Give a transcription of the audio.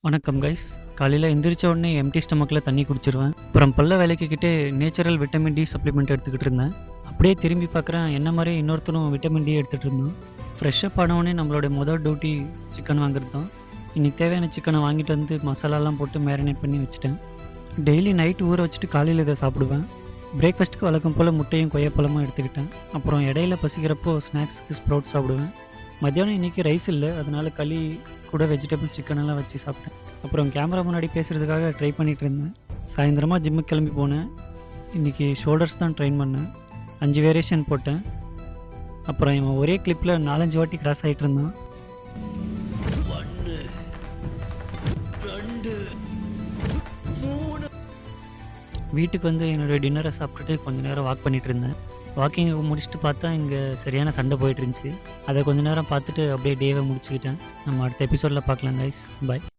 வணக்கம் கைஸ். காலையில் எந்திரிச்ச உடனே எம்டி ஸ்டமக்கில் தண்ணி குடிச்சிருவேன். அப்புறம் பல்ல விளக்கிக்கிட்டே நேச்சுரல் விட்டமின் டி சப்ளிமெண்ட் எடுத்துக்கிட்டு இருந்தேன். அப்படியே திரும்பி பார்க்குறேன், என்ன மாதிரி இன்னொருத்தரும் விட்டமின் டி எடுத்துகிட்டு இருந்தோம். ஃப்ரெஷ்ஷப் ஆனவொடனே நம்மளோட முதல் டியூட்டி சிக்கன் வாங்குறது தான். இன்றைக்கி தேவையான சிக்கனை வாங்கிட்டு வந்து மசாலாலாம் போட்டு மேரினேட் பண்ணி வச்சுட்டேன். டெய்லி நைட்டு ஊற வச்சுட்டு காலையில் இதை சாப்பிடுவேன். பிரேக்ஃபாஸ்ட்டுக்கு வழக்கம் போல் முட்டையும் கொய்யாப்பழமும் எடுத்துக்கிட்டேன். அப்புறம் இடையில பசிக்கிறப்போ ஸ்நாக்ஸுக்கு ஸ்ப்ரவுட் சாப்பிடுவேன். மத்தியானம் இன்றைக்கி ரைஸ் இல்லை, அதனால் களி கூட வெஜிடபிள் சிக்கனெல்லாம் வச்சு சாப்பிட்டேன். அப்புறம் கேமரா முன்னாடி பேசுகிறதுக்காக ட்ரை பண்ணிகிட்டு இருந்தேன். சாயந்தரமாக ஜிம்முக்கு கிளம்பி போனேன். இன்றைக்கி ஷோல்டர்ஸ் தான் ட்ரெயின் பண்ணேன். 5 வேரியேஷன் போட்டேன். அப்புறம் இவன் ஒரே கிளிப்பில் 4-5 வாட்டி கிராஸ் ஆகிட்டு இருந்தான். வீட்டுக்கு வந்து என்னோடய டின்னரை சாப்பிட்டுட்டு கொஞ்சம் நேரம் வாக் பண்ணிகிட்டு இருந்தேன். வாக்கிங்கை முடிச்சுட்டு பார்த்தா இங்கே சரியான சண்டை போயிட்டு இருந்துச்சு. அதை கொஞ்சம் நேரம் பார்த்துட்டு அப்படியே டேவை முடிச்சுக்கிட்டேன். நம்ம அடுத்த எபிசோடில் பார்க்கலாம் கைஸ். பாய்.